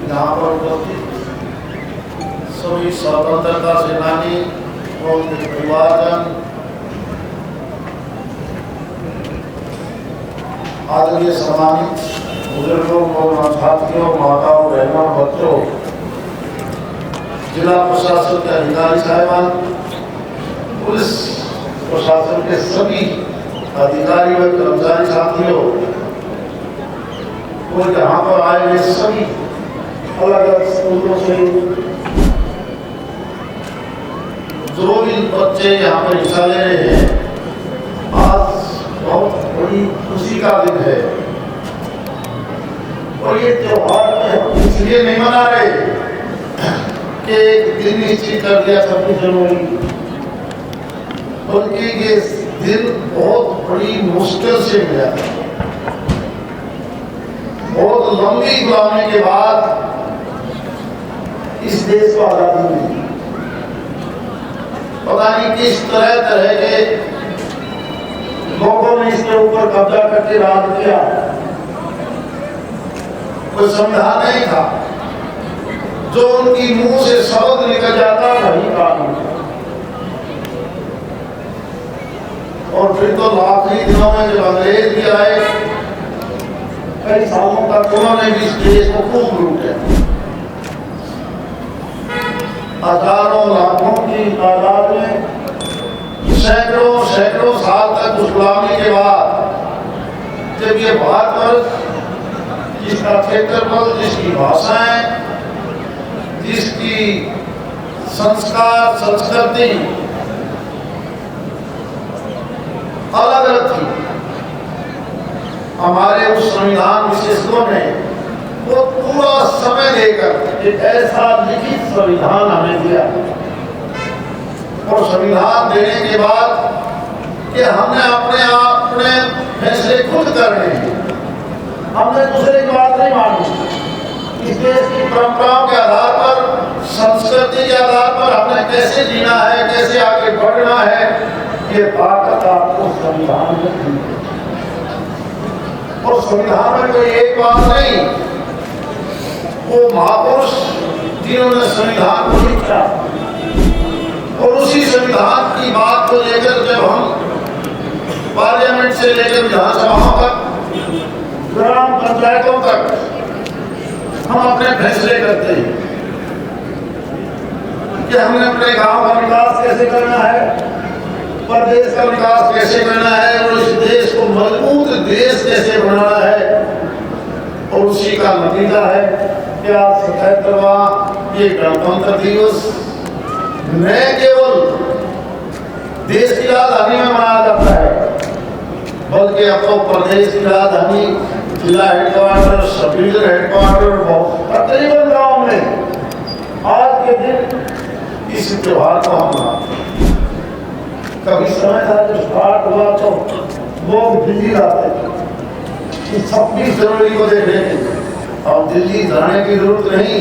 यहाँ पर उपस्थित सभी स्वतंत्रता सेनानी और उनके परिवारजन, आदरणीय सम्मानित बुजुर्गों और छात्रों, माताओं, बहनों, बच्चों, जिला प्रशासन के अधिकारी साहिबान, पुलिस प्रशासन के सभी अधिकारी व कर्मचारी साथियों और यहाँ पर आए हुए सभी अलग अलग स्कूलों से जो भी बच्चे यहाँ पर हिस्सा ले रहे हैं, आज बहुत बड़ी खुशी का दिन है। और ये त्योहार इसलिए नहीं मना रहे कि एक दिन निश्चित कर दिया 26 जनवरी, बल्कि ये दिन बहुत बड़ी मुश्किल से मिला। बहुत लंबी गुलामी के बाद इस देश को आजादी मिली। पता नहीं किस तरह तरह के लोगों ने इसके ऊपर कब्जा करके राज किया। कोई संविधान नहीं था, जो उनकी मुंह से शब्द निकल जाता वही कानून। और फिर तो आखिरी दिनों में जब अंग्रेज भी आए, कई सालों तक उन्होंने भी इस देश को खूब लूटा। हजारों लाखों की तादाद में सैकड़ों सैकड़ों साल तक उस गुलामी के बाद जब ये भारतवर्ष, जिसका क्षेत्रफल, जिसकी भाषाएं, जिसकी संस्कार संस्कृति अलग अलग थी, हमारे उस संविधान विशेषज्ञों ने वो पूरा समय लेकर एक ऐसा लिखित संविधान हमें दिया। और संविधान देने के बाद कि हमने अपने फैसले खुद करने हैं, हमने दूसरे की बात नहीं मानी। इस देश की परंपराओं के आधार पर, संस्कृति के आधार पर हमने कैसे जीना है, कैसे आगे बढ़ना है, ये ताकत आपको संविधान में दी। और संविधान में कोई एक बात नहीं, वो महापुरुष जिन्होंने संविधान को लिखा, और उसी संविधान की बात को लेकर जब हम पार्लियामेंट से लेकर विधानसभाओं तक, ग्राम पंचायतों तक हम अपने फैसले करते हैं कि हमने अपने गांव का विकास कैसे करना है, प्रदेश का विकास कैसे करना है, और इस देश को मजबूत देश कैसे बनाना है। और उसी का नतीजा है कि आज 77वां ये गणतंत्र दिवस न केवल देश की राजधानी में मनाया जाता है, बल्कि अब तो प्रदेश की राजधानी, जिला हेडक्वार्टर, सब डिवीजन हेडक्वार्टर, तकरीबन गाँव में आज के दिन इस त्योहार को हम मनाते हैं। कभी समय था जब स्टार्ट हुआ तो लोग दिल्ली जाते थे 26 जनवरी को देखने के लिए। अब दिल्ली जाने की जरूरत नहीं,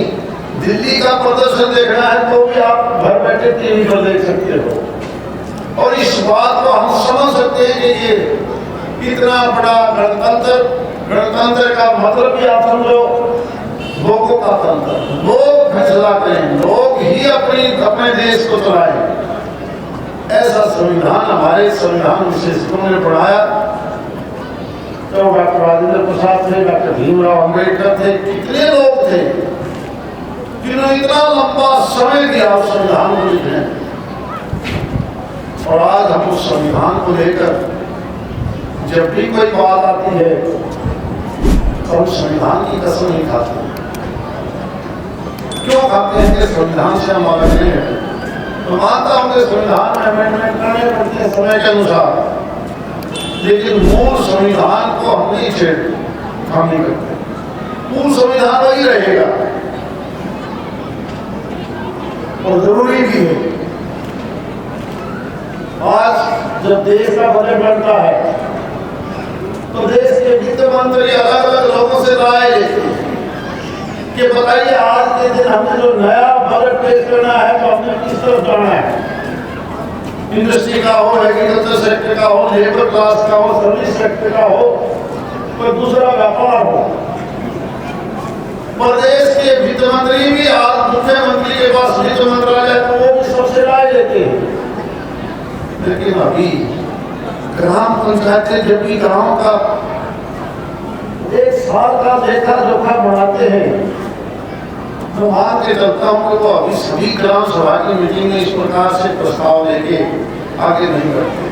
दिल्ली का प्रदर्शन देखना है तो भी आप घर बैठे टीवी पर देख सकते हो। और इस बात को हम समझ सकते हैं कि ये इतना बड़ा गणतंत्र का मतलब भी आप समझो, लोगों का तंत्र, लोग फैसला करें, लोग ही अपने देश को चलाएं। ऐसा संविधान हमारे संविधान विशेषज्ञों ने पढ़ाया। तो डॉक्टर राजेंद्र प्रसाद थे, डॉक्टर भीमराव अंबेडकर थे, कितने लोग थे जिन्होंने इतना लंबा समय दिया उस संविधान को लिखने। और आज हम उस संविधान को लेकर जब भी कोई बात आती है तो हम संविधान की कसम नहीं खाते। क्यों खाते हैं कि संविधान से हम अलग नहीं है। तो मानता हूं कि संविधान में अमेंडमेंट करने पड़ते हैं समय के अनुसार, लेकिन मूल संविधान को हम नहीं छेड़ते, हम नहीं करते। मूल संविधान वही रहेगा और जरूरी भी है। आज जब देश का बजट बनता है तो देश के वित्त मंत्री अलग अलग लोगों से राय लेते हैं कि बताइए आज के दिन हमें जो नया बजट पेश करना है तो हमने किस तरफ जाना है। इंडस्ट्री का हो, एग्रीकल्चर सेक्टर का हो, लेबर क्लास का हो, सर्विस सेक्टर का हो, कोई दूसरा व्यापार हो, प्रदेश के वित्त मंत्री भी आज मुख्यमंत्री के पास वित्त मंत्रालय तो वो भी सबसे राय लेते हैं। लेकिन अभी ग्राम पंचायतें जबकि गांव का 1 साल का लेखा जोखा बनाते हैं, तो वहां के चलता हूं कि वो अभी सभी ग्राम सभा की मीटिंग में इस प्रकार से प्रस्ताव लेके आगे नहीं बढ़ते।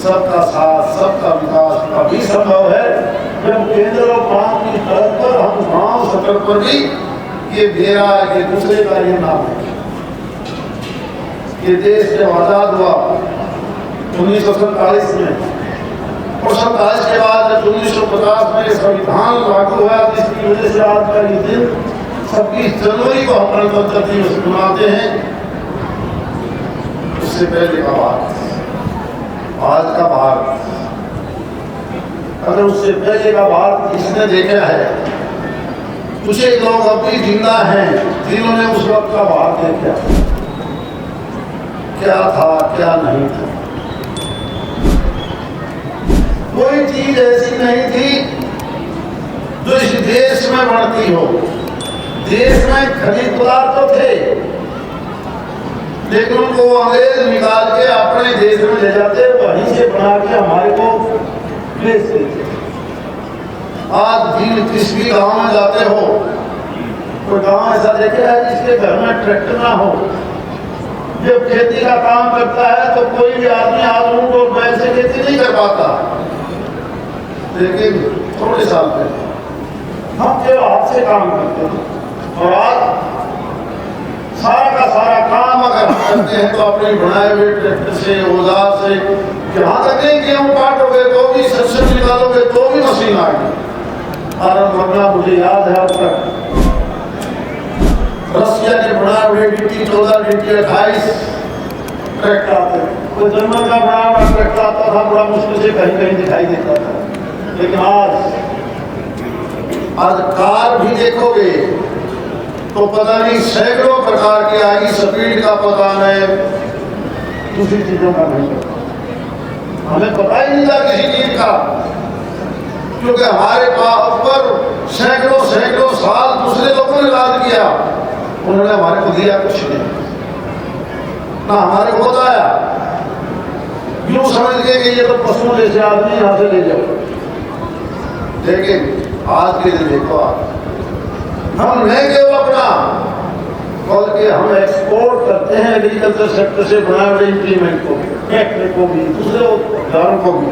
सबका साथ, सबका विकास अभी संभव है जब केंद्र और प्रांत की तरफ पर हम गांव स्तर पर भी ये मेरा ये दूसरे का ये नाम है। ये देश जब आजाद हुआ 1947 में और 27 के बाद जब 1950 में संविधान लागू हुआ, जिसकी वजह से आज का ये दिन 26 जनवरी को हम गणतंत्र दिवस मनाते हैं। उससे पहले का भारत, आज का भारत, अगर उससे पहले का भारत जिसने देखा है, कुछ एक लोग अब भी जिंदा हैं जिन्होंने उस वक्त का भारत देखा, क्या था क्या नहीं था। कोई चीज ऐसी नहीं थी जो इस देश में बढ़ती हो। देश में खनिज पदार्थ तो थे, लेकिन उनको अंग्रेज निकाल के अपने देश में ले जाते, वहीं से बना के हमारे को बेच देते। आज जिस भी गांव में जाते हो, कोई गांव ऐसा देखे है जिसके घर में ट्रैक्टर ना हो। जब खेती का काम करता है तो कोई भी आदमी आज ऊंट और बैल से खेती नहीं कर पाता, लेकिन थोड़े साल पहले हम केवल हाथ से काम करते हैं। और आज सारा का सारा काम अगर हम करते हैं तो अपने बनाए हुए ट्रैक्टर से, औजार से, जहां तक गेहूं काटोगे तो भी, सरसों निकालोगे तो भी मशीन आ गई। और वरना मुझे याद है अब तक रसिया के बनाए हुए DT 14, DT 28 ट्रैक्टर आते, तो जर्मन का बड़ा हुआ ट्रैक्टर आता था, बड़ा मुश्किल से कहीं कहीं दिखाई देता था। लेकिन आज कार भी देखोगे तो पता नहीं सैकड़ों प्रकार की आएगी, स्पीड का पता नहीं, दूसरी चीजों का नहीं पता। हमें पता ही नहीं था किसी चीज का, क्योंकि हमारे ऊपर सैकड़ों सैकड़ों साल दूसरे लोगों ने राज किया, उन्होंने हमारे को दिया कुछ नहीं, ना हमारे को बताया। यूं समझ के कि ये तो पशुओं जैसे आदमी यहाँ से ले जाओ। लेकिन आज के दिन देखो, हम नहीं केवल अपना, बल्कि हम एक्सपोर्ट करते हैं एग्रीकल्चर सेक्टर से बनाए हुए इंप्लीमेंट को, ट्रैक्टर को भी, दूसरे औजारों को भी,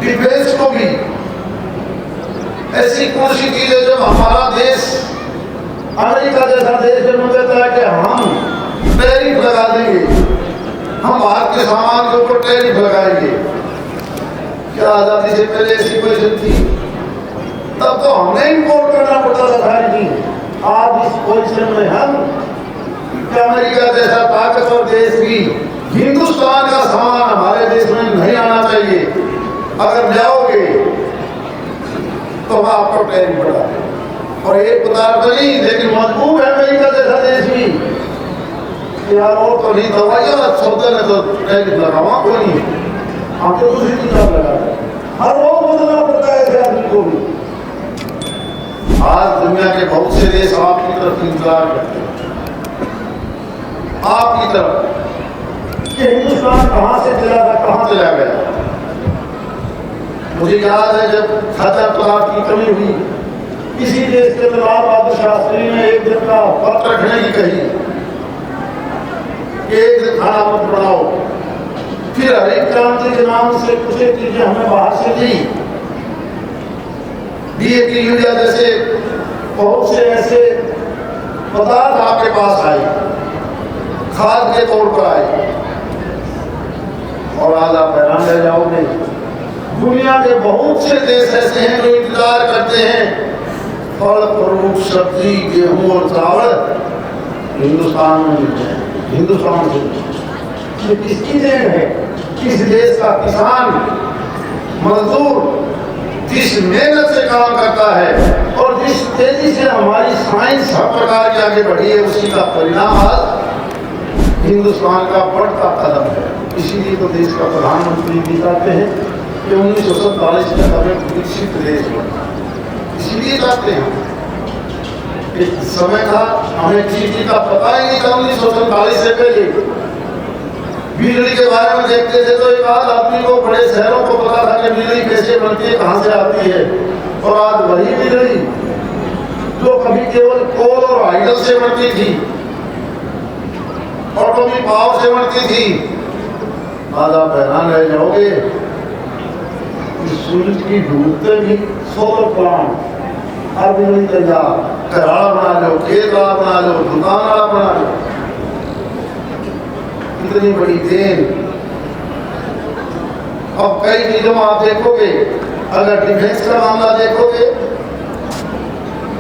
डिफेंस को भी। ऐसी कौन सी चीज है जब हमारा देश, अमेरिका जैसा देश जब कहता है कि हम टैरिफ लगा देंगे, हम भारत के सामान के ऊपर टैरिफ लगाएंगे। क्या आजादी से पहले ऐसी पोजीशन थी? तब तो हमें इंपोर्ट करना पड़ता था सारी चीज। आज इस पोजीशन में हम, अमेरिका जैसा ताकतवर देश भी हिंदुस्तान का सामान हमारे देश में नहीं आना चाहिए, अगर जाओगे तो हम आपको टैरिफ बढ़ा दें। और एक पदार्थ नहीं, लेकिन मजबूर है अमेरिका जैसा देश भी, यार वो तो नहीं दवाइयाँ सौदे में तो टैरिफ लगावा कोई नहीं, हम तो दूसरी चीज लगा रहे हैं। हर वो बदलना पड़ता है ऐसे आदमी को भी। आज दुनिया के बहुत से देश आपकी तरफ इंतजार करते हैं, आपकी तरफ, कि हिंदुस्तान कहां से चला था, कहां चला गया। मुझे याद है जब खाद्य पदार्थ की कमी हुई, किसी देश के लाल बहादुर शास्त्री ने एक दिन का व्रत रखने की कही, एक दिन खाना मत बनाओ। फिर हरित क्रांति के नाम से कुछ चीजें हमें बाहर से दी, DAP यूरिया जैसे बहुत से ऐसे पदार्थ आपके पास आए, खाद के तौर पर आए, और आज आप हैरान रह जाओगे। दुनिया के बहुत से देश ऐसे हैं जो इंतजार करते हैं फल, फ्रूट, सब्जी, गेहूं और चावल हिंदुस्तान में मिलते हैं, हिंदुस्तान से। ये किसकी देन है? किस देश का किसान मजदूर जिस मेहनत से काम करता है और जिस तेजी से हमारी साइंस हर प्रकार की आगे बढ़ी है, उसी का परिणाम आज हिंदुस्तान का बढ़ता कदम है। इसीलिए तो देश का प्रधानमंत्री भी चाहते हैं कि 1947 तक हमें विकसित देश बना, इसीलिए चाहते हैं एक समय था हमें किसी चीज का पता ही नहीं था 1947 से पहले। बिजली के बारे में देखते थे तो एक आध आदमी को बड़े शहरों को पता था कि बिजली कैसे बनती है, कहाँ से आती है। और आज वही बिजली जो कभी केवल कोल और हाइडल से बनती थी और कभी पावर से बनती थी, आज आप हैरान रह जाओगे। सूरज की डूबते भी सोलर प्लांट हर बिजली तैयार, घराड़ा बना लो, खेत वाला बना लो, दुकान वाला बना लो। इतनी बड़ी देन। अब कई चीजों में आप देखोगे, अगर डिफेंस का मामला देखोगे,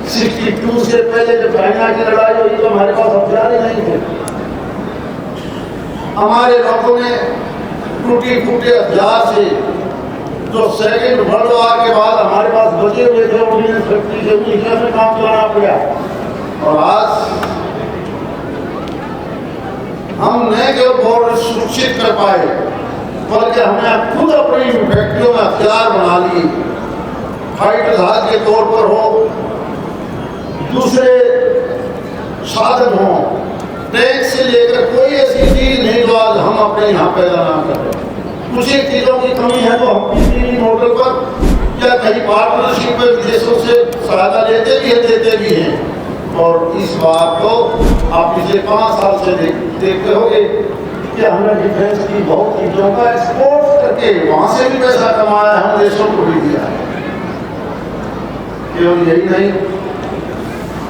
62 से पहले जब चाइना की लड़ाई हुई तो हमारे पास हथियार ही नहीं थे। हमारे लोगों ने टूटी फूटे हथियार से जो सेकेंड वर्ल्ड वॉर के बाद हमारे पास बचे हुए थे, उन्हें फैक्ट्री से उन्हीं में काम चलाना पड़ा। और आज हम न केवल बॉर्डर सुरक्षित कर पाए, बल्कि हमने खुद अपनी फैक्ट्रियों में हथियार बना लिए, फाइटर जहाज के तौर पर हो, दूसरे साधन हो, टैंक से लेकर कोई ऐसी चीज नहीं जो आज हम अपने यहाँ पैदा ना करें। कुछ एक चीजों की कमी है तो हम पीपीपी मॉडल पर या कहीं पार्टनरशिप में विदेशों से सहायता लेते भी हैं, देते भी हैं। और इस बात को आप पिछले 5 साल से देखते होंगे कि हमने डिफेंस की बहुत चीजों का एक्सपोर्ट करके वहां से भी पैसा कमाया है, हम देशों को भी दिया है। केवल यही नहीं,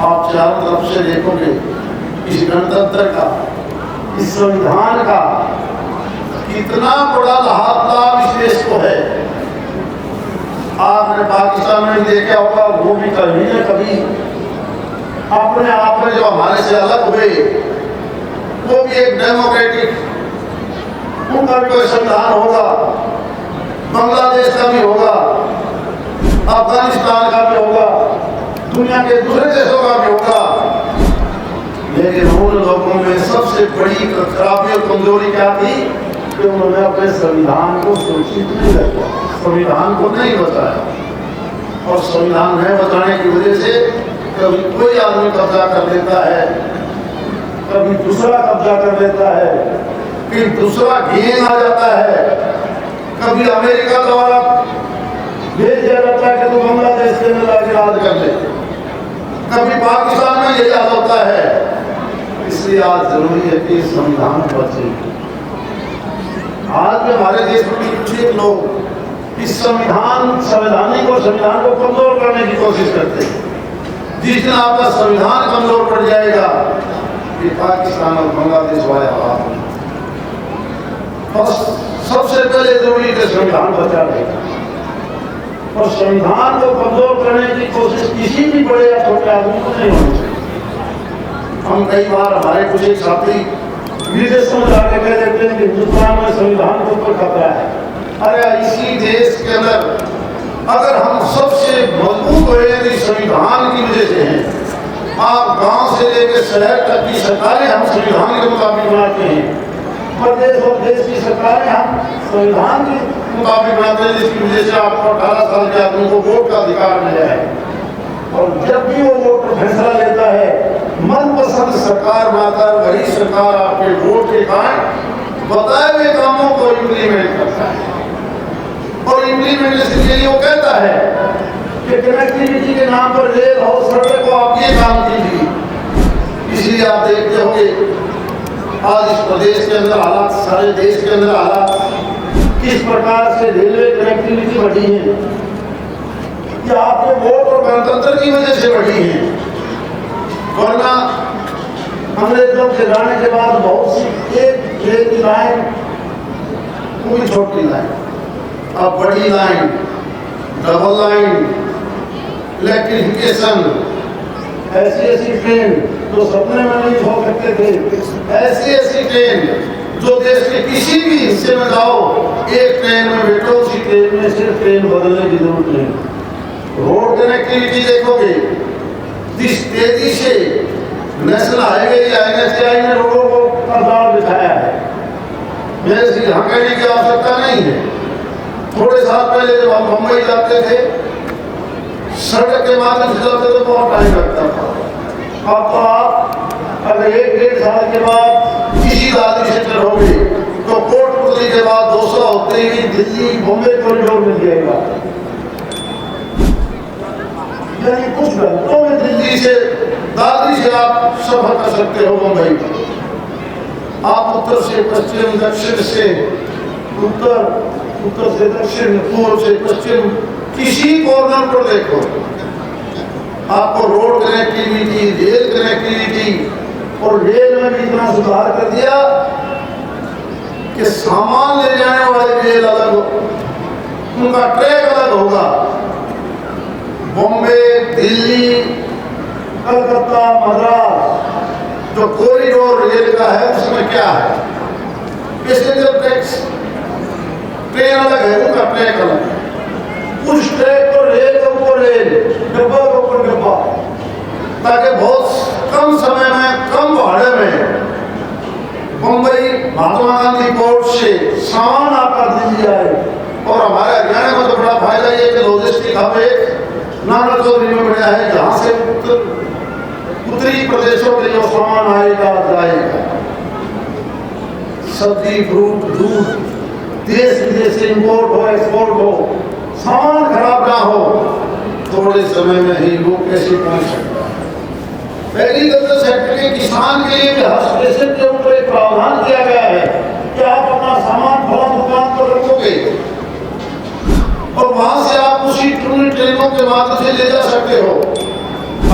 आप चारों तरफ से देखोगे इस गणतंत्र का, इस संविधान का कितना बड़ा लाभ इस देश को है। आपने पाकिस्तान में देखा होगा, वो भी कभी न कभी अपने आप में जो हमारे से अलग हुए, वो भी एक डेमोक्रेटिक, उनका भी कोई संविधान होगा, बांग्लादेश का भी होगा, अफगानिस्तान का भी होगा, दुनिया के दूसरे देशों का भी होगा। लेकिन उन लोगों में सबसे बड़ी खराबी और कमजोरी क्या थी कि उन्होंने अपने संविधान को सुरक्षित नहीं रखा, संविधान को नहीं बचाया। और संविधान नहीं बचाने की वजह से कभी कोई आदमी कब्जा कर लेता है, कभी दूसरा कब्जा कर लेता है, फिर दूसरा गैंग आ जाता है, कभी अमेरिका द्वारा भेज दिया जाता है कि तू बांग्लादेश के अंदर आके राज कर ले, कभी पाकिस्तान में यही हाल होता है। इसलिए आज जरूरी है कि संविधान बचे। आज भी हमारे देश में कुछ लोग इस संविधान को कमजोर करने की कोशिश करते हैं। जिस दिन आपका संविधान कमजोर पड़ जाएगा, ये पाकिस्तान और बांग्लादेश वाले हालात होंगे। और सबसे पहले जरूरी है संविधान बचा रहेगा। और संविधान को कमजोर करने की कोशिश किसी भी बड़े या छोटे आदमी को नहीं होनी चाहिए। हम कई बार हमारे कुछ एक साथी विदेशों में जाकर कह देते हैं कि हिंदुस्तान में संविधान के ऊपर खतरा है। अरे इसी देश के अंदर अगर हम सबसे मजबूत हुए संविधान की वजह से हैं। आप गांव से लेकर शहर तक की सरकारें हम संविधान के मुताबिक बनाते हैं, प्रदेश और देश की सरकारें हम संविधान के मुताबिक बनाते हैं, जिसकी वजह से आपको 18 साल के आदमी को वोट का अधिकार मिला है। और जब भी वो वोटर फैसला लेता है, मनपसंद सरकार बनाकर वही सरकार आपके वोट के कारण बताए हुए कामों को इम्प्लीमेंट करता है। और इम्प्लीमेंटेशन के लिए वो कहता है कि कनेक्टिविटी के नाम पर रेल हो, सड़क को आप ये काम कीजिए। इसलिए आप देखते होंगे आज इस प्रदेश के अंदर हालात, सारे देश के अंदर हालात किस प्रकार से रेलवे कनेक्टिविटी बढ़ी है, कि आपके वोट और गणतंत्र की वजह से बढ़ी है। वरना अंग्रेजों के जाने के बाद बहुत सी एक ट्रेन की लाइन, पूरी छोटी लाइन, अब बड़ी लाइन, डबल लाइन, इलेक्ट्रिफिकेशन, ऐसी ट्रेन जो सपने में नहीं हो सकते थे, ऐसी ट्रेन जो देश के किसी भी हिस्से में जाओ, एक ट्रेन में बैठो, उसी ट्रेन में सिर्फ ट्रेन बदलने की जरूरत नहीं। रोड कनेक्टिविटी देखोगे, जिस तेजी से नेशनल हाईवे या NHAI ने रोडों को अवदार दिखाया है, मेरे से यहाँ कहने की आवश्यकता नहीं है। थोड़े साल पहले जब हम मुंबई जाते थे, सड़क के माध्यम से जाते थे, बहुत टाइम लगता था। अब तो आप अगर 1-1.5 साल के बाद किसी दादरी से चढ़ोगे तो कोटपुतली के बाद 200 होते ही दिल्ली बॉम्बे कॉरिडोर मिल जाएगा। यानी कुछ घंटों में दिल्ली से दादरी से आप सफर कर सकते हो मुंबई का। आप उत्तर से पश्चिम, दक्षिण से उत्तर, उत्तर से दक्षिण, पूर्व से पश्चिम, किसी कॉर्नर पर देखो आपको रोड कनेक्टिविटी, रेल कनेक्टिविटी, और रेल में भी इतना सुधार कर दिया कि सामान ले जाने वाले रेल अलग, उनका ट्रैक अलग होगा। बॉम्बे, दिल्ली, कलकत्ता, मद्रास जो कॉरिडोर रेल का है उसमें क्या है, पैसेंजर टैक्स, ट्रेन अलग है, उनका ट्रैक अलग है। उस ट्रैक पर रेल के ऊपर रेल, डब्बा के ऊपर डब्बा, ताकि बहुत कम समय में, कम भाड़े में मुंबई महात्मा गांधी पोर्ट से सामान आकर दिल्ली आए। और हमारे हरियाणा में तो बड़ा फायदा ये कि लॉजिस्टिक हब एक नाना चौधरी में बढ़िया है, जहाँ से उत्तरी प्रदेशों के जो सामान आएगा जाएगा, सब्जी, फ्रूट, दूध, देश विदेश से इम्पोर्ट हो, एक्सपोर्ट हो, सामान खराब ना हो, थोड़े समय में ही वो कैसे पहुंच सकता है। एग्रीकल्चर सेक्टर के किसान के लिए हर स्टेशन के ऊपर एक प्रावधान किया गया है कि आप अपना सामान फला दुकान पर रखोगे और वहां से आप उसी ट्रेनों के माध्यम से ले जा सकते हो।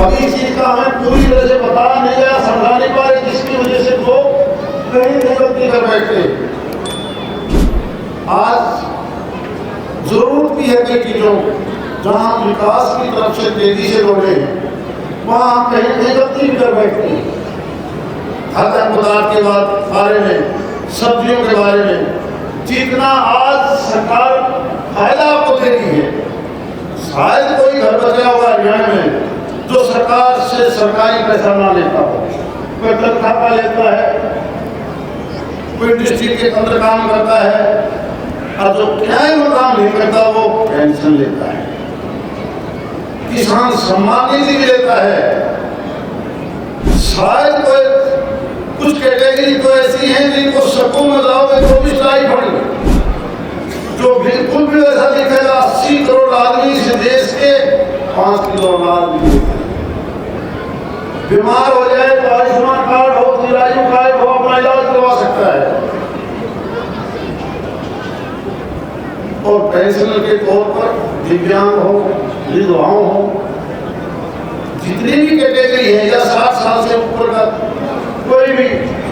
अभी इस चीज का हमें पूरी तरह से बताया नहीं गया, समझा नहीं पा रहे, जिसकी वजह से लोग कहीं गलती कर बैठे। आज जरूरत भी है कई चीजों, जहां विकास की तरफ से तेजी से बढ़े, वहां हम कहीं गलती भी कर बैठते हैं। खाद्य पदार्थ के बारे में, सब्जियों के बारे में, जितना आज सरकार फायदा आपको दे रही है, शायद कोई घर बचा हुआ हरियाणा में जो सरकार से सरकारी पैसा ना लेता हो, कोई तनख्वाह का लेता है, कोई डिस्ट्रिक्ट के अंदर काम करता है, और जो न्याय में काम नहीं करता वो पेंशन लेता है, किसान सम्मान निधि भी लेता है। शायद कोई कुछ कैटेगरी तो ऐसी हैं जिनको स्कूल में जाओगे तो भी स्टाइपेंड, जो बिल्कुल भी ऐसा दिखेगा 80 करोड़ आदमी इस देश के 5 किलो अनाज भी बीमार हो जाए तो आयुष्मान कार्ड हो, दिलायु कार्ड हो, अपना इलाज करवा सकता है। और पेंशनर के तौर पर दिव्यांग हो, विधवाओं हो, जितनी भी कैटेगरी है या 60 साल से ऊपर का कोई भी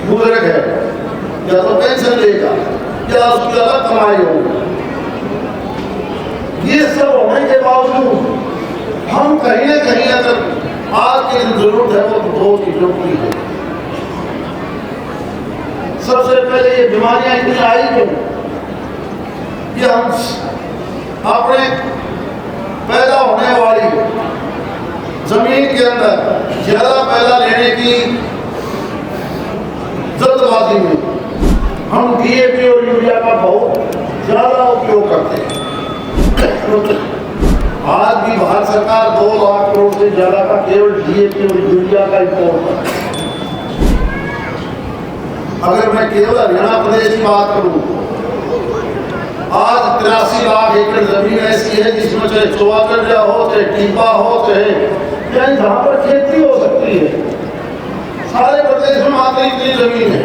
बुजुर्ग है, या तो पेंशन लेगा या उसकी अलग कमाई होगी। ये सब होने के बावजूद हम कहीं ना कहीं अगर आज की जरूरत है वो 2 चीजों की है। सबसे पहले ये बीमारियां इतनी आई क्यों कि हम अपने पैदा होने वाली जमीन के अंदर ज्यादा पैदा लेने की जल्दबाजी में हम डीएपी और यूरिया का बहुत ज्यादा उपयोग करते हैं। आज भी भारत सरकार 2 लाख करोड़ से ज्यादा का केवल डीएपी और यूरिया का इम्पोर्ट करती है। अगर मैं केवल हरियाणा प्रदेश की बात करूं, आज 83 लाख एकड़ जमीन ऐसी है जिसमें चाहे चौवागढ़ हो, चाहे टीपा हो, चाहे जहां पर खेती हो सकती है, सारे प्रदेश में मात्र इतनी जमीन है।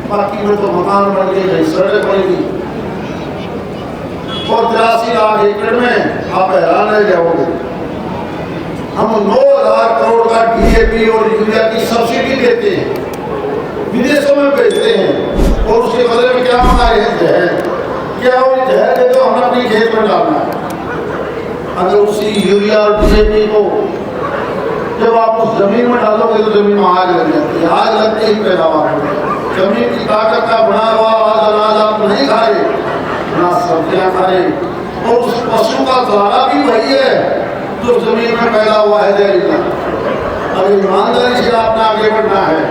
बाकी में तो मकान बन गए, सड़क बनेगी, और 83 लाख एकड़ में आप हैरान रह जाओगे। हम 9,000 करोड़ का डीएपी और यूरिया की सब्सिडी देते हैं, विदेशों में बेचते हैं, और उसके बदले में क्या मंगा रहे हैं? जहर। क्या वो जहर दे तो हमने अपनी खेत में डालना है। अगर उसी यूरिया और डीएपी को जब आप उस जमीन में डालोगे तो जमीन में आग लग जाती है, आग लगते ही पैदावार होती है। जमीन की ताकत का बना हुआ अनाज आप नहीं खा रहे, ना सब्जियां खा रहे, और उस पशु का चारा भी वही है जो जमीन में पैदा हुआ है जहरीला। अगर ईमानदारी से आपने आगे बढ़ना है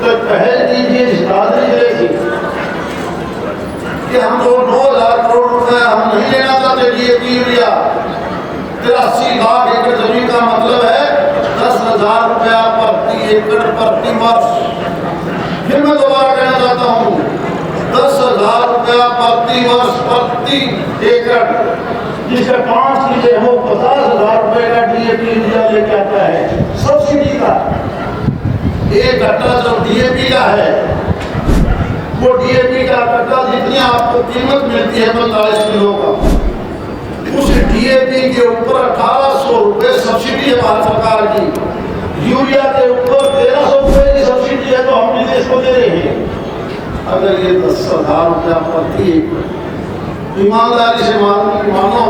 तो पहल कीजिए इस दादरी जिले की कि हम जो 9,000 करोड़ रुपए हम नहीं लेना चाहते डीएपी यूरिया। 83 लाख एकड़ जमीन का मतलब है 10,000 रुपया प्रति एकड़ प्रति वर्ष। फिर मैं दोबारा कहना चाहता हूँ, 10,000 रुपया प्रति वर्ष प्रति एकड़, जिसका 5 किले हो 50,000 रुपए का डीएपी इंडिया लेके आता है सब्सिडी का। एक कट्टा जो डीएपी का है, वो डीएपी का कट्टा जितनी आपको कीमत मिलती है 45 किलो का, उस डीएपी के ऊपर 1800 रुपए सब्सिडी है भारत सरकार की। यूरिया के ऊपर 1300 रुपए की सब्सिडी है, तो हम विदेश को दे रहे हैं। अगर ये 10,000 रुपया प्रति एकड़ ईमानदारी से मानो,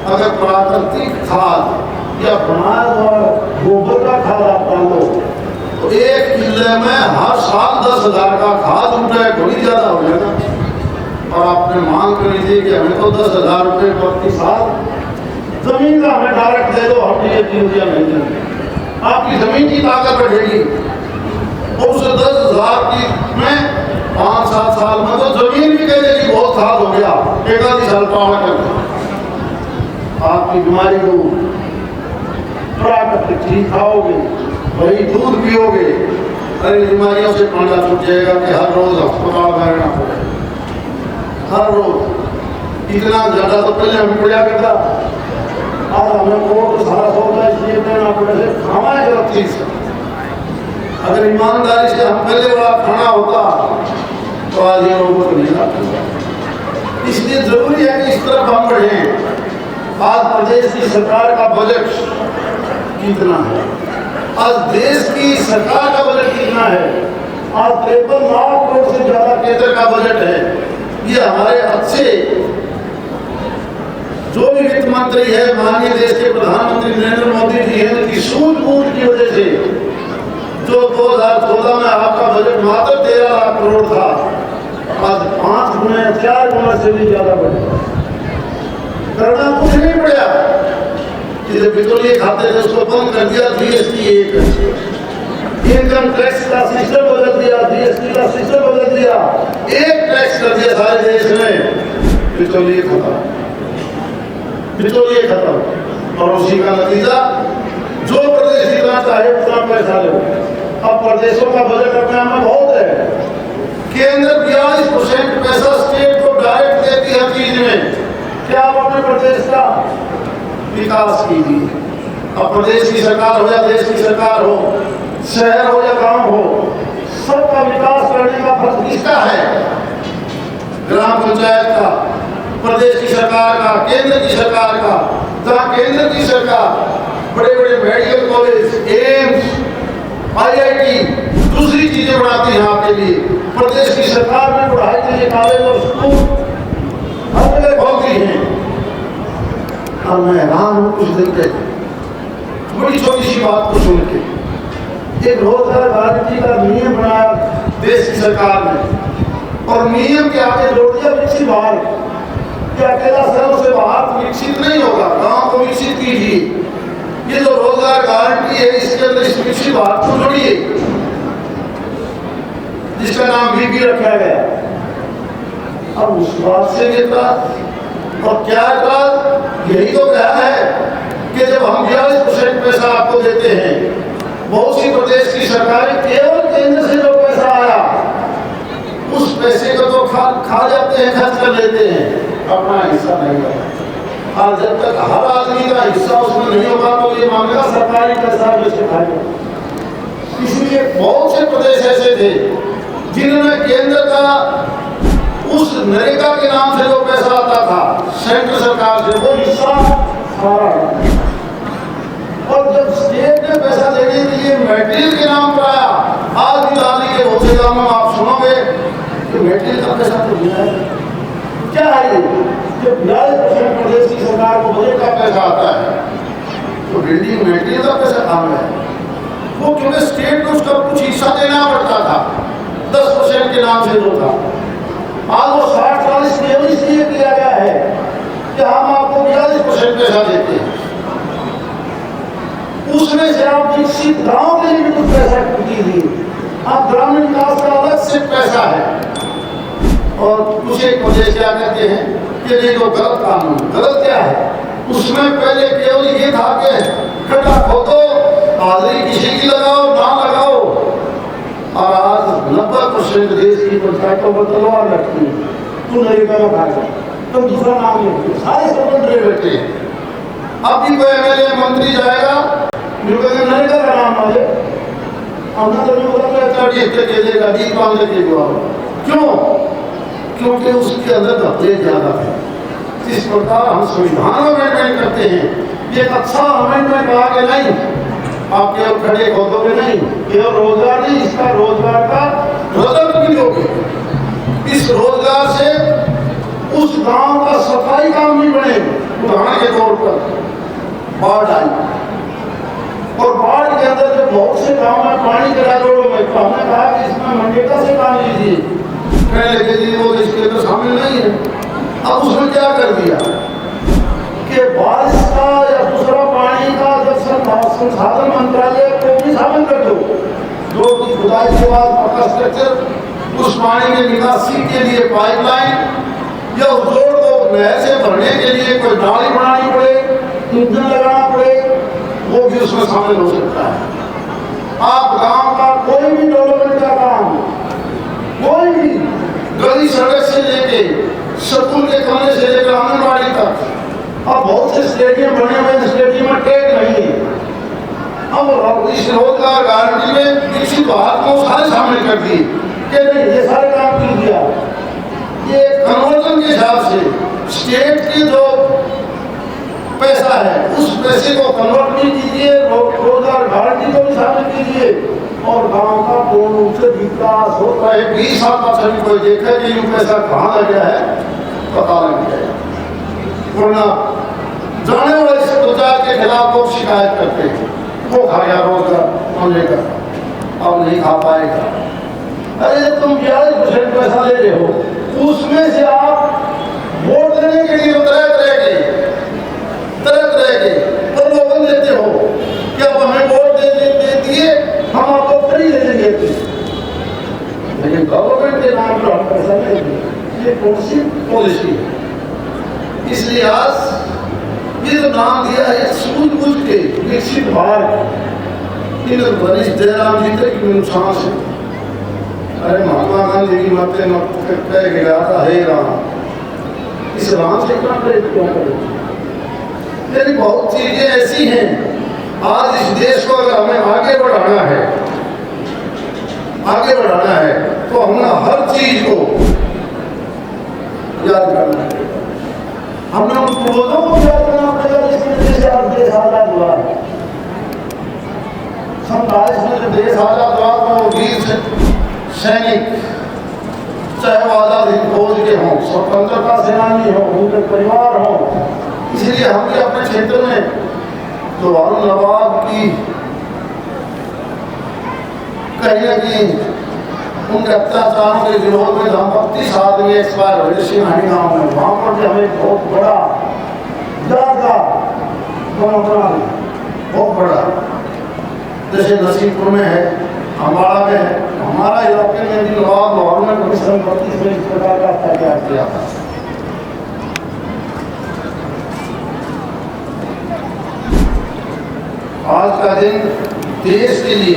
अगर प्राकृतिक खाद या बनाया हुआ गोबर का खाद आप डालो तो 1 किले में हर साल 10,000 का खाद रुपये थोड़ी ज्यादा हो जाएगा। और आपने मांग करी थी कि हमें तो 10,000 रुपये प्रति साल जमीन का हमें डायरेक्ट दे दो, हम ये यूरिया नहीं देंगे। आपकी जमीन की ताकत बढ़ेगी और उस 10,000 की में 5-7 साल में तो जमीन भी कह देगी बहुत खाद हो गया, एक आधी साल पावड़ कर आपकी बीमारी को प्राकृतिक चीज खाओगे, वही दूध पियोगे, अरे बीमारियों से पाना छूट जाएगा कि हर रोज अस्पताल में रहना पड़ेगा। हर रोज इतना ज्यादा तो पहले हमें पड़ा करता, आज हमें कोर्ट सारा होता है, इसलिए देना पड़े खाना है गलत चीज। अगर ईमानदारी से हम पहले वाला खाना होता तो आज ये रोगों को नहीं आता। इसलिए जरूरी है कि इस तरफ हम बढ़े। आज प्रदेश की सरकार का बजट कितना है, आज देश की सरकार का बजट कितना है, आज 53 लाख करोड़ से ज्यादा केंद्र का बजट है। ये हमारे अच्छे जो भी वित्त मंत्री है, माननीय देश के प्रधानमंत्री नरेंद्र मोदी जी हैं, उनकी सूझबूझ की वजह से जो 2014 में आपका बजट मात्र 13 लाख करोड़ था, आज 5 गुना 4 गुना से भी ज्यादा बढ़ा। करना कुछ नहीं पड़ा कि जब बिचौलिए खाते थे उसको बंद कर दिया, जीएसटी एक इनकम टैक्स का सिस्टम बदल दिया, जीएसटी का सिस्टम बदल दिया, एक टैक्स कर दिया सारे देश में, बिचौलिए खत्म, बिचौलिए खत्म। और उसी का नतीजा जो प्रदेश जितना चाहे उतना पैसा लो। अब प्रदेशों का बजट अपने आप में बहुत है। केंद्र 42% पैसा स्टेट को डायरेक्ट देती है चीज में, क्या आप अपने प्रदेश का विकास कीजिए। अब प्रदेश की सरकार हो या देश की सरकार हो, शहर हो या गांव हो, सबका विकास करने का फर्ज किसका है? ग्राम पंचायत का, प्रदेश की सरकार का, केंद्र की सरकार का। जहां केंद्र की सरकार बड़े बड़े मेडिकल कॉलेज, एम्स, IIT दूसरी चीजें बनाती हैं आपके लिए, प्रदेश की सरकार में पढ़ाई के लिए कॉलेज और स्कूल हर जगह खोलती हैं। और मैं हैरान हूँ कुछ दिन के बड़ी छोटी सी बात को सुन के, एक रोजगार गारंटी का नियम बनाया देश की सरकार ने, और नियम के आगे जोड़ दिया विकसित भारत। कि अकेला शहरों से बाहर विकसित नहीं होगा, गांव को विकसित कीजिए। ये जो रोजगार गारंटी है, इसके अंदर इस विकसित भारत को जोड़िए, जिसका नाम बीबी रखा गया। अब उस बात से कितना और क्या एतराज? यही तो कहा है कि जब हम 42% पैसा आपको देते हैं, बहुत सी प्रदेश की सरकारें केवल केंद्र से जो पैसा आया उस पैसे को तो खा जाते हैं, खर्च कर लेते हैं, अपना हिस्सा नहीं होता। और जब तक हर आदमी का हिस्सा उसमें नहीं होगा तो ये मांगेगा सरकारी पैसा वैसे खाएगा। इसलिए बहुत से प्रदेश ऐसे थे जिन्होंने केंद्र का उस नरेगा के नाम से जो पैसा आता था सेंट्रल सरकार से, वो हिस्सा सारा, और जब स्टेट ने पैसा देने के लिए मेटेरियल के नाम पर आया, आज भी दादी के बहुत से गाँव में आप सुनोगे कि मेटेरियल का पैसा तो दिया है। क्या है ये? जब 42% प्रदेश की सरकार को बजट का पैसा आता है तो बिल्डिंग मेटेरियल का पैसा कहाँ है? वो क्योंकि स्टेट को उसका कुछ हिस्सा देना पड़ता था, 10% के नाम से जो था। आज वो 60-40 केवल इसलिए किया गया है कि हम आपको 42% पैसा देते हैं, उसमें से आप विकसित गांव के लिए भी कुछ पैसा दीजिए। आप ग्रामीण विकास का अलग से पैसा है। और कुछ एक वजह क्या कहते हैं कि नहीं तो गलत कानून। गलत क्या है? उसमें पहले केवल ये था कि खड्डा खोदो, हाजिरी किसी की लगाओ ना लगाओ, की पंचायतों पर तलवार रखती है, तू नरेगा में भाग तुम दूसरा नाम लिखते, सारे स्वतंत्र बैठे। अब भी कोई एमएलए मंत्री जाएगा जो कहेंगे नरेगा का नाम आ जाए, हमने तो नहीं बोला अच्छा ठीक है दे देगा, जीत मांगने के जवाब। क्यों? क्योंकि उसके अंदर धब्बे ज्यादा है। इस प्रकार हम संविधान में अमेंडमेंट करते हैं। ये अच्छा अमेंडमेंट कहा कि नहीं आप केवल खड़े खोदोगे नहीं, केवल रोजगार नहीं, इसका रोजगार का रजत भी दोगे। इस रोजगार से उस गांव का सफाई काम भी बने। उदाहरण के तौर पर बाढ़ आई और बाढ़ के अंदर जब बहुत से गांव में पानी चला जोड़ो में, तो हमने कहा कि इसमें मनरेगा से काम लीजिए, कहने लगे जी वो इसके अंदर शामिल नहीं है। अब उसने क्या कर दिया कि बारिश का या दूसरा पानी का जब संसाधन मंत्रालय को भी शामिल कर दो, जो कि खुदाई के बाद पक्का स्ट्रक्चर, उस पानी के निकासी के लिए पाइपलाइन या उस जोड़ को नहर से भरने के लिए कोई नाली बनानी पड़े, इंजन लगाना पड़े, वो भी उसमें शामिल हो सकता है। आप गांव का कोई भी डेवलपमेंट का काम, कोई भी गली सड़क से लेके स्कूल के कमरे से लेकर आंगनबाड़ी तक, अब बहुत से स्टेडियम बने हुए, स्टेडियम में टेक नहीं है। अब इस रोजगार गारंटी में किसी बात को सारे शामिल कर दिए कि नहीं ये सारे काम कर दिया। ये कन्वर्जन के हिसाब से स्टेट की जो पैसा है उस पैसे को कन्वर्ट भी कीजिए, रोजगार गारंटी को भी शामिल कीजिए और गांव का पूर्ण रूप से विकास होता है। 20 साल का सभी कोई देखा कि ये पैसा कहाँ लगा है पता लग जाएगा। वरना जाने वाले इस प्रचार के खिलाफ लोग शिकायत करते हैं, वो खा गया रोजगार होने का, अब नहीं खा पाएगा। अरे तुम 42% पैसा ले रहे हो, उसमें से आप वोट देने के लिए तरह तरह के प्रलोभन देते हो कि अब हमें वोट दे दिए हम आपको फ्री दे देंगे, लेकिन गवर्नमेंट के नाम पर हम पैसा नहीं देंगे। ये कौन सी पॉलिसी है? इसलिए आज ये जो नाम दिया है सूझबूझ के विकसित भारत, इन गणेश जयराम जी तक नुकसान से। अरे महात्मा गांधी की मत कह गया था हे राम, इस राम से इतना प्रेरित क्यों करें? लेकिन बहुत चीजें ऐसी हैं, आज इस देश को अगर हमें आगे बढ़ाना है तो हमें हर चीज को याद करना है। हमने उन पूर्वजों को याद करना पड़ेगा जिसकी वजह से आज देश आजाद हुआ है। संताइस में जब देश आजाद हुआ तो वीर सैनिक, चाहे वो आजाद हिंद फौज के हों, स्वतंत्रता सेनानी हों, उनके परिवार हों, इसलिए हम भी अपने क्षेत्र में तो वारुण नवाब की कहीं न कहीं उनके अत्याचारों के विरोध में हम 32 आदमी एक्सपायर हुए सिंहानी गाँव में, वहाँ पर भी हमें बहुत बड़ा बहुत बड़ा, जैसे नसीबपुर में है, अम्बाड़ा में है, हमारा इलाके में भी नवाब लाहौर में कभी सन 32 में इस प्रकार का अत्याचार किया था। आज का दिन देश के लिए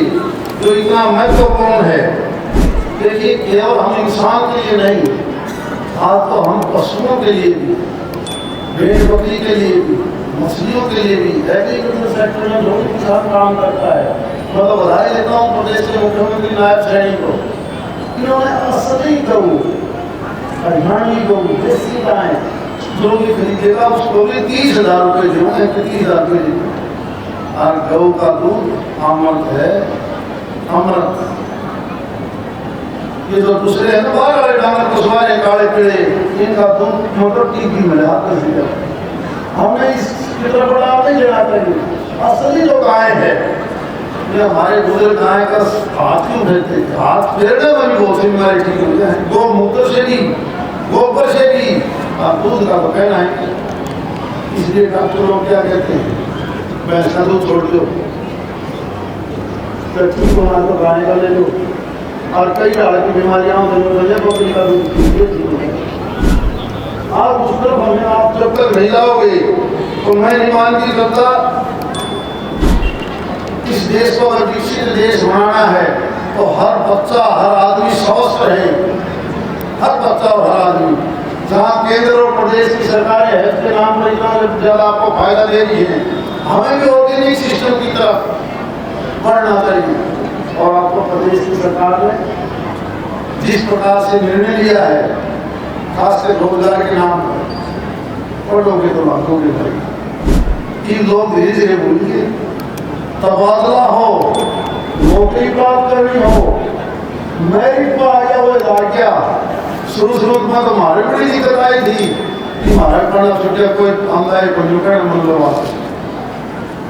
जो इतना महत्वपूर्ण है, देखिए केवल हम इंसान के लिए नहीं, आज तो हम पशुओं के लिए भी, भेड़ बकरी के लिए भी, मछलियों के लिए भी, एग्रीकल्चर सेक्टर में जो भी किसान काम करता है, मैं तो बधाई देता हूँ प्रदेश के मुख्यमंत्री नायब सैनी को। इन्होंने असली गऊ, हरियाणी गऊ, देसी गाय जो भी खरीदेगा उसको भी 30,000 रुपये देंगे, 30,000 रुपये देंगे। और गऊ का दूध अमृत है, अमृत। ये जो दूसरे हैं ना बाहर वाले डांगर कुशवारे काले पीड़े, इनका दूध मतलब टीपी में लाते हैं। हमने इसकी तरफ बड़ा नहीं लेना चाहिए। असली जो गाय है, ये हमारे बुजुर्ग गाय का हाथ क्यों फेरते, हाथ फेरने में भी बहुत बीमारी ठीक होते हैं। गोमूत्र से भी, गोबर से भी, और दूध का तो कहना है। इसलिए डॉक्टर लोग क्या कहते हैं, भैंस का दूध छोड़ दो, ठीक होना तो गाय का ले लो, और कई तरह की बीमारियां बकरी का दूध पीजिए। आप उस तरफ हमें आप जब तक नहीं लाओगे तो मैं नहीं मानती जब तक इस देश को अगर विकसित देश बनाना है तो हर बच्चा हर आदमी स्वस्थ रहे, हर बच्चा और हर आदमी। जहाँ केंद्र और प्रदेश की सरकारें हेल्थ के नाम पर इतना ज़्यादा आपको फायदा दे रही है, हमें भी ऑर्गेनिक सिस्टम की तरफ बढ़ना चाहिए। और आपको प्रदेश की सरकार ने जिस प्रकार से निर्णय लिया है, खासकर रोजगार के नाम पर, पढ़ोगे तो लाखोगे भाई, इन लोग धीरे धीरे बोलिए, तबादला हो, नौकरी प्राप्त करनी हो, मेरिट पर आ गया वो क्या। शुरू में तो हमारे बड़ी दिक्कत आई थी कि हमारा पढ़ना छुट्टिया कोई आंदा है कोई जुटा मन लगा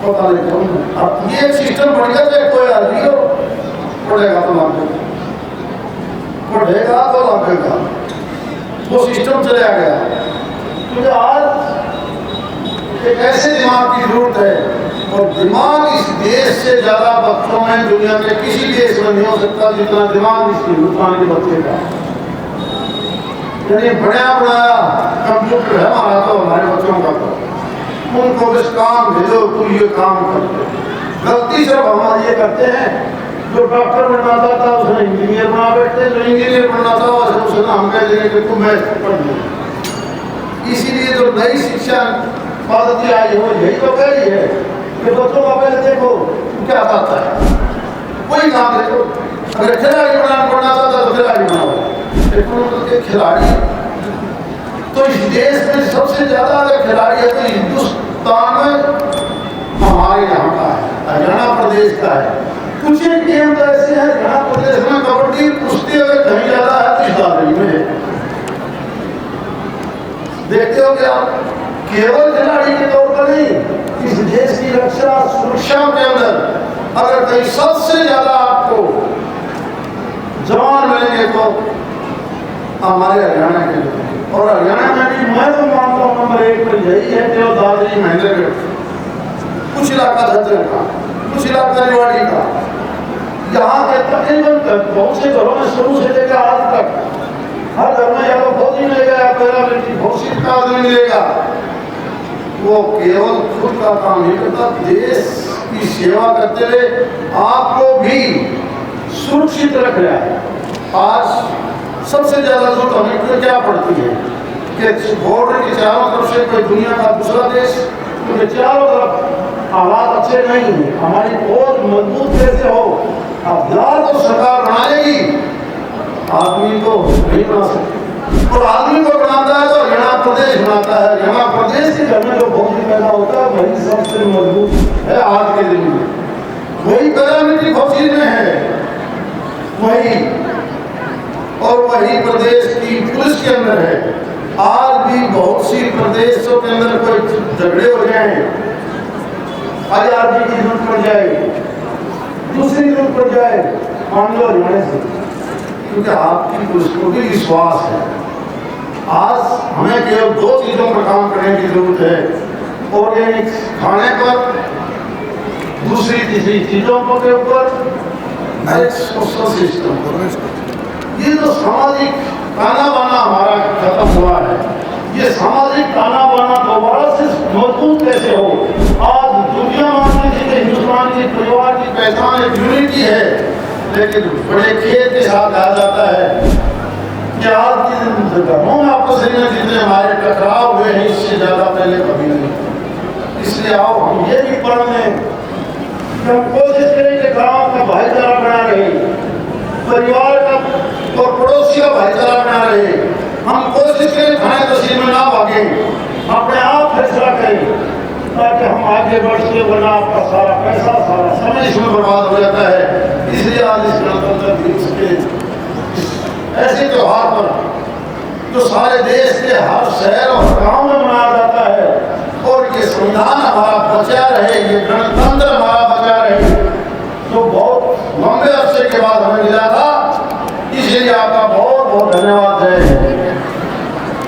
पता नहीं क्यों। अब ये सिस्टम बढ़ गया, चाहे कोई आदमी हो पढ़ेगा तो लागेगा, पढ़ेगा तो लागेगा, वो सिस्टम चला गया। क्योंकि आज एक ऐसे दिमाग की जरूरत है, और दिमाग इस देश से ज्यादा बच्चों में दुनिया के किसी देश में नहीं हो सकता जितना दिमाग इस हिंदुस्तान के बच्चे का। यानी बढ़िया बनाया कंप्यूटर है हमारा, तो हमारे बच्चों का तो उनको बस काम भेजो, तू ये काम करते। गलती सिर्फ हम ये करते हैं, जो डॉक्टर बनना चाहता उसने इंजीनियर बना बैठते, जो इंजीनियर बनना चाहता उसने हम कह देंगे कि तुम मैथ पढ़ लो। इसीलिए जो नई शिक्षा पद्धति आई हो यही तो कह रही है कि बच्चों का पहले देखो क्या चाहता है, कोई काम देखो। अगर खिलाड़ी बनना चाहता तो खिलाड़ी बनाओ, खिलाड़ी तो इस देश में सबसे ज्यादा अगर खिलाड़ी है तो हिंदुस्तान में हमारे यहाँ का है, हरियाणा प्रदेश का है। कुछ एक गेम तो ऐसे है हरियाणा प्रदेश में, कबड्डी कुश्ती अगर कहीं ज्यादा है तो इस दादरी में है। देखते हो क्या, केवल खिलाड़ी के तौर पर नहीं, इस देश की रक्षा सुरक्षा के अंदर अगर कहीं सबसे ज्यादा आपको जवान मिलेंगे तो हमारे हरियाणा के लोग। और हरियाणा में भी मैं तो मानता हूँ नंबर 1 पर यही है कि दादरी महेंद्रगढ़, कुछ इलाका झज्जर का, कुछ इलाका रेवाड़ी का, यहाँ के तकरीबन बहुत से घरों में शुरू से लेकर आज तक हर घर में या तो फौजी मिलेगा या पैरामिलिट्री घोषित का आदमी मिलेगा। वो केवल खुद का काम नहीं करता, देश की सेवा करते हुए आपको भी सुरक्षित रख रहा है। आज सबसे ज्यादा जरूरत हमें क्या पड़ती है कि बॉर्डर के चारों तरफ से कोई दुनिया का दूसरा देश, क्योंकि चारों तरफ हालात अच्छे नहीं है, हमारी फौज मजबूत कैसे हो। अब दलाल तो सरकार बनाएगी, आदमी को नहीं बना सकती, और आदमी को बनाता है तो हरियाणा प्रदेश बनाता है। हरियाणा प्रदेश के घर में जो फौजी पैदा होता है वही सबसे मजबूत है आज के दिन में, वही पैरामिलिट्री फौजी में है, वही और वही प्रदेश की पुलिस के अंदर है। आज भी बहुत सी प्रदेशों के अंदर कोई झगड़े हो जाए, आजादी की जरूरत पड़ जाए, दूसरी जरूरत पड़ जाए, मान लो हरियाणा से, क्योंकि आपकी पुलिस को भी विश्वास है। आज हमें केवल 2 चीजों पर काम करने की जरूरत है, ऑर्गेनिक खाने पर, दूसरी तीसरी चीजों के ऊपर, सोशल सिस्टम। ये जो सामाजिक ताना बाना हमारा खत्म हुआ है, ये सामाजिक ताना बाना दोबारा से मजबूत कैसे हो। आज दुनिया मानती थी कि हिंदुस्तान की परिवार की पहचान एक यूनिटी है, लेकिन बड़े खेत के साथ कहा जाता है कि आज की घरों में आपस में जितने हमारे टकराव हुए हैं इससे ज्यादा पहले कभी नहीं। इसलिए आओ हम ये भी पढ़ लें, हम कोशिश करें कि गाँव का भाईचारा बना रहे, परिवार का और पड़ोसी का भाईचारा बना रहे। हम कोशिश करें थाने तहसील में ना भागे, अपने आप फैसला करें ताकि हम आगे बढ़ सके, वरना आपका सारा पैसा सारा समय इसमें बर्बाद हो जाता है। इसलिए आज इस गणतंत्र दिवस के ऐसे त्योहार पर जो सारे देश के हर शहर और गांव में मनाया जाता है, और ये संविधान हमारा बचा रहे, ये गणतंत्र